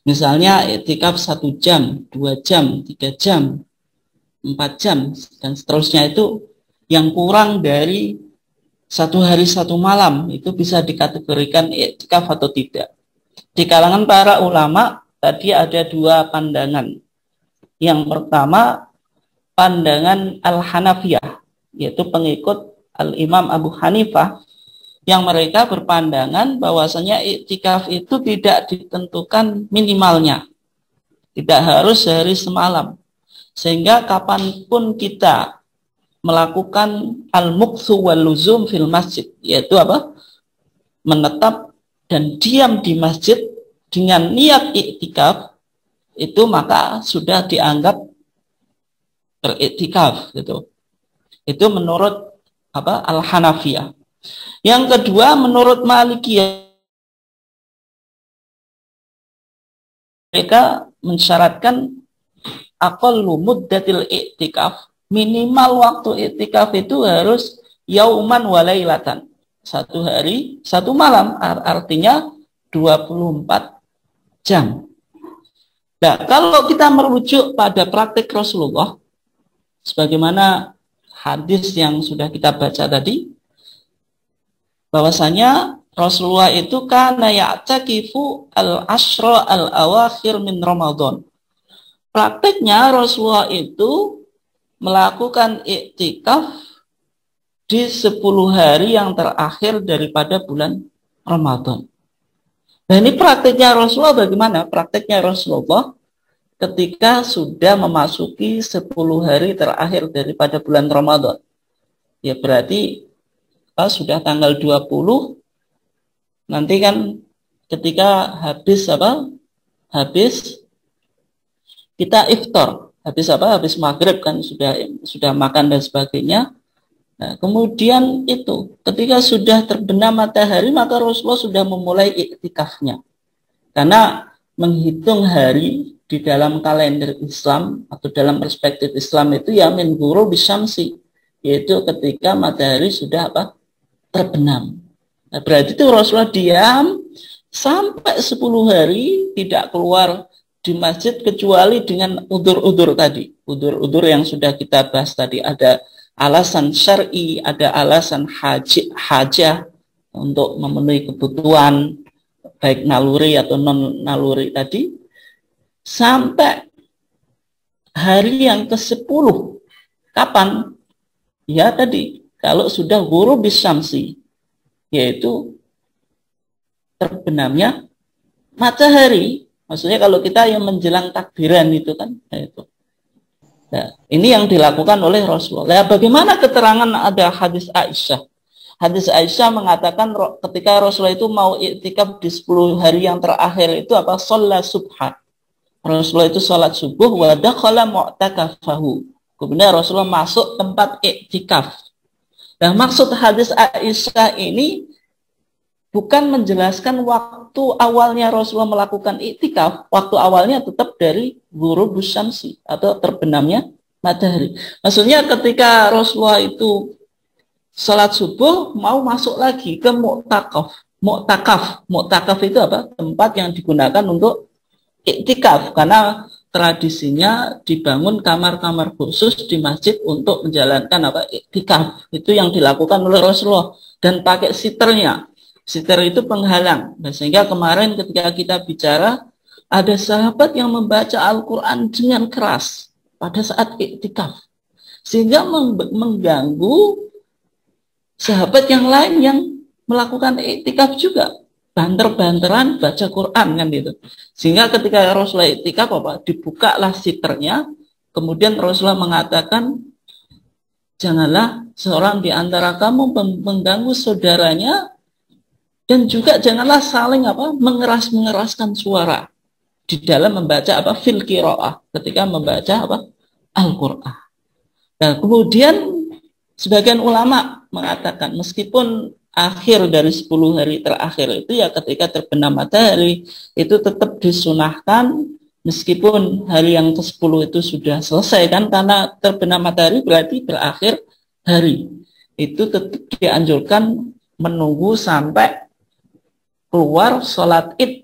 Misalnya iktikaf 1 jam, 2 jam, 3 jam, 4 jam, dan seterusnya itu yang kurang dari 1 hari 1 malam itu bisa dikategorikan iktikaf atau tidak. Di kalangan para ulama tadi ada 2 pandangan. Yang pertama pandangan Al-Hanafiyah, yaitu pengikut Al-Imam Abu Hanifah, yang mereka berpandangan bahwasanya iktikaf itu tidak ditentukan minimalnya, tidak harus sehari semalam, sehingga kapanpun kita melakukan al-mukthu wal luzum fil masjid, yaitu apa? Menetap dan diam di masjid dengan niat iktikaf, itu maka sudah dianggap beriktikaf gitu. Itu menurut apa? Al-Hanafiyah. Yang kedua, menurut Malikiyah, mereka mensyaratkan aqallu muddatil iktikaf, minimal waktu iktikaf itu harus yauman wa lailatan, 1 hari 1 malam, artinya 24 jam. Nah, kalau kita merujuk pada praktik Rasulullah, sebagaimana hadis yang sudah kita baca tadi, bahwasanya Rasulullah itu kana ya'takifu al-ashra al-awakhir min Ramadan. Praktiknya Rasulullah itu melakukan iktikaf di 10 hari yang terakhir daripada bulan Ramadan. Nah, ini praktiknya Rasulullah bagaimana? Praktiknya Rasulullah ketika sudah memasuki 10 hari terakhir daripada bulan Ramadan. Ya berarti sudah tanggal 20, nanti kan ketika habis apa? Habis kita iftar, habis apa? Habis maghrib kan sudah makan dan sebagainya. Nah, kemudian itu ketika sudah terbenam matahari, maka Rasulullah sudah memulai iktikafnya. Karena menghitung hari di dalam kalender Islam atau dalam perspektif Islam itu ya min ghurubi syamsi, yaitu ketika matahari sudah apa? Terbenam. Nah, berarti itu Rasulullah diam sampai 10 hari tidak keluar di masjid kecuali dengan udzur-udzur tadi. Udzur-udzur yang sudah kita bahas tadi, ada alasan syar'i, ada alasan hajah untuk memenuhi kebutuhan baik naluri atau non naluri tadi, sampai hari yang ke-10. Kapan? Ya tadi, kalau sudah ghurubis syamsi, yaitu terbenamnya matahari. Maksudnya kalau kita yang menjelang takbiran itu kan, itu. Nah, ini yang dilakukan oleh Rasulullah. Nah, bagaimana keterangan ada hadis Aisyah? Hadis Aisyah mengatakan ketika Rasulullah itu mau iktikaf di 10 hari yang terakhir itu apa? Sholat subha. Rasulullah itu sholat subuh wa dakhala mu'takafahu. Kemudian Rasulullah masuk tempat iktikaf. Nah, maksud hadis Aisyah ini bukan menjelaskan waktu awalnya Rasulullah melakukan iktikaf, waktu awalnya tetap dari ghurubus syamsi atau terbenamnya matahari. Maksudnya ketika Rasulullah itu sholat subuh mau masuk lagi ke mu'takaf. Mu'takaf itu apa? Tempat yang digunakan untuk iktikaf, karena tradisinya dibangun kamar-kamar khusus di masjid untuk menjalankan apa? Iktikaf. Itu yang dilakukan oleh Rasulullah dan pakai siternya. Sitar itu penghalang. Nah, sehingga kemarin ketika kita bicara, ada sahabat yang membaca Al-Quran dengan keras pada saat iktikaf, sehingga mengganggu sahabat yang lain yang melakukan iktikaf juga. Banter-banteran baca Quran kan gitu. Sehingga ketika Rasulullah iktikaf apa? Dibukalah sitarnya, kemudian Rasulullah mengatakan, janganlah seorang di antara kamu mengganggu saudaranya, dan juga janganlah saling apa? Mengeraskan suara di dalam membaca apa? Fil qiraah, ketika membaca apa? Al-Qur'an. Nah, kemudian sebagian ulama mengatakan meskipun akhir dari 10 hari terakhir itu ya ketika terbenam matahari itu tetap disunahkan, meskipun hari yang ke-10 itu sudah selesai kan, karena terbenam matahari berarti berakhir hari. Itu tetap dianjurkan menunggu sampai keluar sholat id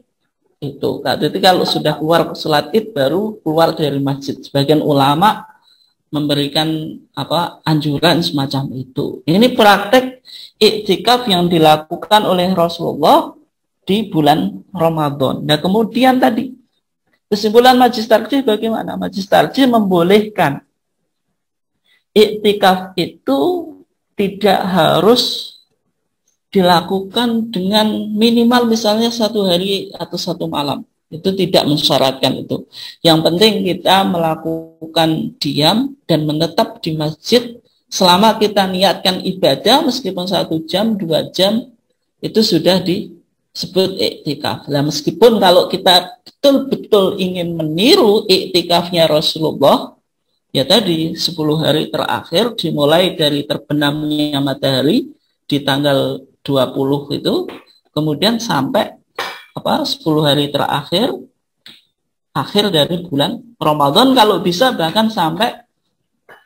itu. Jadi kalau sudah keluar sholat id baru keluar dari masjid. Sebagian ulama memberikan apa anjuran semacam itu. Ini praktek iktikaf yang dilakukan oleh Rasulullah di bulan Ramadan. Nah, kemudian tadi kesimpulan Majelis Tarjih bagaimana? Majelis Tarjih membolehkan iktikaf itu tidak harus dilakukan dengan minimal misalnya 1 hari atau 1 malam. Itu tidak mensyaratkan itu. Yang penting kita melakukan diam dan menetap di masjid selama kita niatkan ibadah meskipun 1 jam, 2 jam itu sudah disebut iktikaf. Nah, meskipun kalau kita betul-betul ingin meniru iktikafnya Rasulullah, ya tadi 10 hari terakhir dimulai dari terbenamnya matahari di tanggal 20 itu, kemudian sampai 10 hari terakhir akhir dari bulan Ramadan, kalau bisa bahkan sampai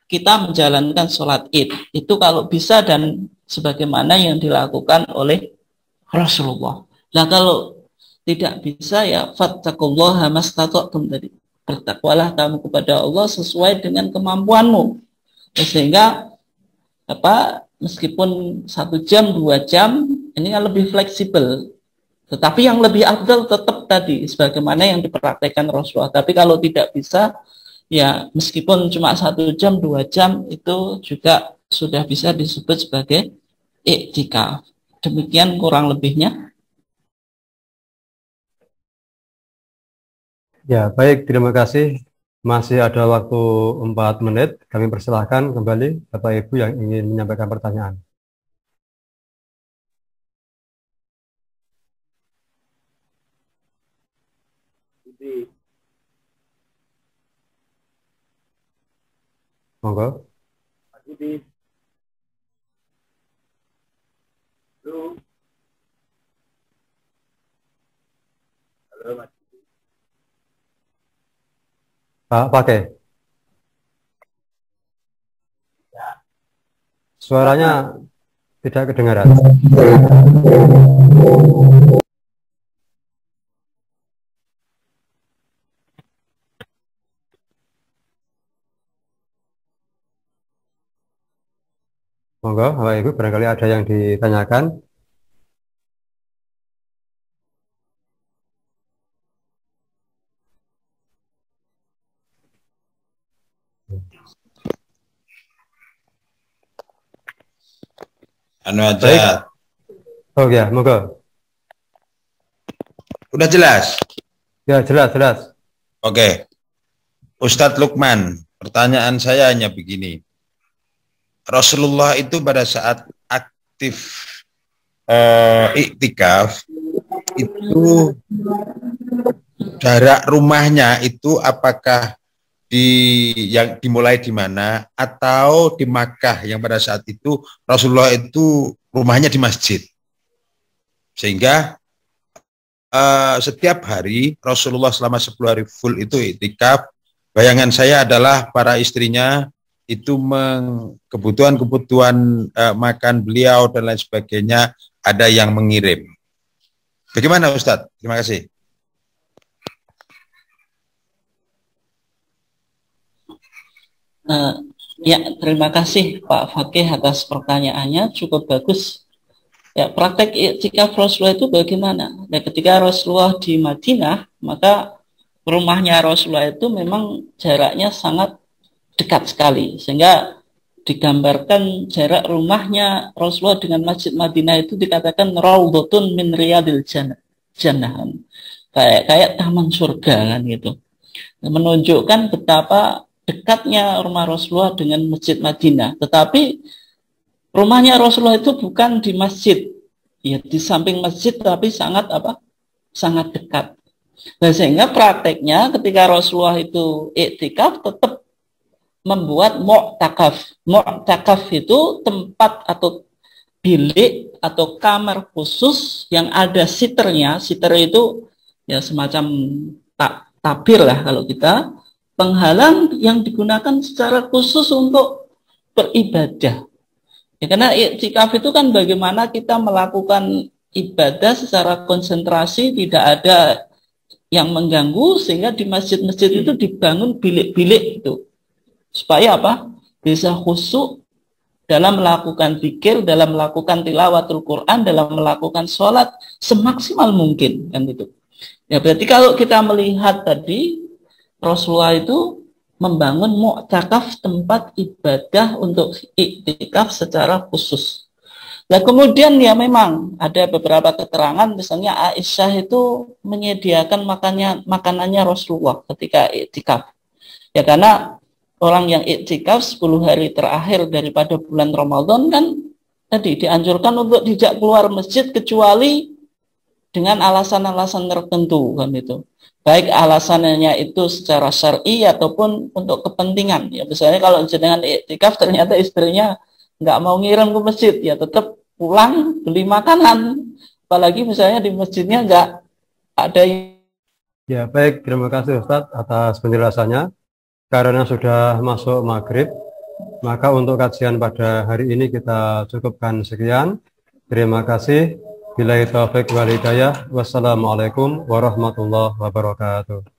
kita menjalankan sholat id. Itu kalau bisa dan sebagaimana yang dilakukan oleh Rasulullah. Nah kalau tidak bisa ya fattaqullaha mastata'tum tadi. Bertakwalah kamu kepada Allah sesuai dengan kemampuanmu. Sehingga meskipun 1 jam, 2 jam ini kan lebih fleksibel. Tetapi yang lebih afdal tetap tadi sebagaimana yang dipraktekkan Rasulullah. Tapi kalau tidak bisa, ya meskipun cuma 1 jam, 2 jam itu juga sudah bisa disebut sebagai iktikaf. Demikian kurang lebihnya. Ya, baik, terima kasih. Masih ada waktu 4 menit. Kami persilahkan kembali Bapak Ibu yang ingin menyampaikan pertanyaan. Monggo. Pak, pakai. Suaranya tidak kedengaran. Monggo, Bapak Ibu, barangkali ada yang ditanyakan. Anu aja. Oh ya, monggo. Udah jelas? Ya, jelas. Oke. Ustadz Lukman, pertanyaan saya hanya begini. Rasulullah itu pada saat aktif iktikaf itu jarak rumahnya itu apakah yang dimulai di mana atau di Makkah yang pada saat itu Rasulullah itu rumahnya di masjid, sehingga setiap hari Rasulullah selama 10 hari full itu iktikaf. Bayangan saya adalah para istrinya itu kebutuhan makan beliau dan lain sebagainya ada yang mengirim. Bagaimana Ustadz? Terima kasih. Ya, terima kasih Pak Fakih atas pertanyaannya, cukup bagus. Ya, praktek iktikaf Rasulullah itu bagaimana? Dan ketika Rasulullah di Madinah, maka rumahnya Rasulullah itu memang jaraknya sangat dekat sekali, sehingga digambarkan jarak rumahnya Rasulullah dengan Masjid Madinah itu dikatakan raudhatun min riyadil jannah, kayak taman surga kan gitu. Menunjukkan betapa dekatnya rumah Rasulullah dengan Masjid Madinah. Tetapi rumahnya Rasulullah itu bukan di masjid, ya di samping masjid, tapi sangat dekat. Nah, sehingga prakteknya ketika Rasulullah itu iktikaf tetap membuat mu'takaf. Mu'takaf itu tempat atau bilik atau kamar khusus yang ada siternya. Siter itu ya semacam tabir lah kalau kita, penghalang yang digunakan secara khusus untuk beribadah. Ya, karena iktikaf itu kan bagaimana kita melakukan ibadah secara konsentrasi, tidak ada yang mengganggu, sehingga di masjid-masjid itu dibangun bilik-bilik itu. Supaya bisa khusyuk dalam melakukan zikir, dalam melakukan tilawatul Quran, dalam melakukan sholat semaksimal mungkin kan itu. Ya berarti kalau kita melihat tadi Rasulullah itu membangun mu'takaf, tempat ibadah untuk iktikaf secara khusus. Nah kemudian ya memang ada beberapa keterangan, misalnya Aisyah itu menyediakan makanannya Rasulullah ketika iktikaf. Ya karena orang yang iktikaf 10 hari terakhir daripada bulan Ramadan kan tadi dianjurkan untuk tidak keluar masjid kecuali dengan alasan-alasan tertentu kan itu. Baik alasannya itu secara syar'i ataupun untuk kepentingan. Ya misalnya kalau jenengan iktikaf ternyata istrinya nggak mau ngirim ke masjid, ya tetap pulang beli makanan. Apalagi misalnya di masjidnya nggak ada. Ya baik, terima kasih Ustadz atas penjelasannya. Karena sudah masuk maghrib, maka untuk kajian pada hari ini kita cukupkan sekian. Terima kasih. Billahi taufiq wal hidayah. Wassalamualaikum warahmatullahi wabarakatuh.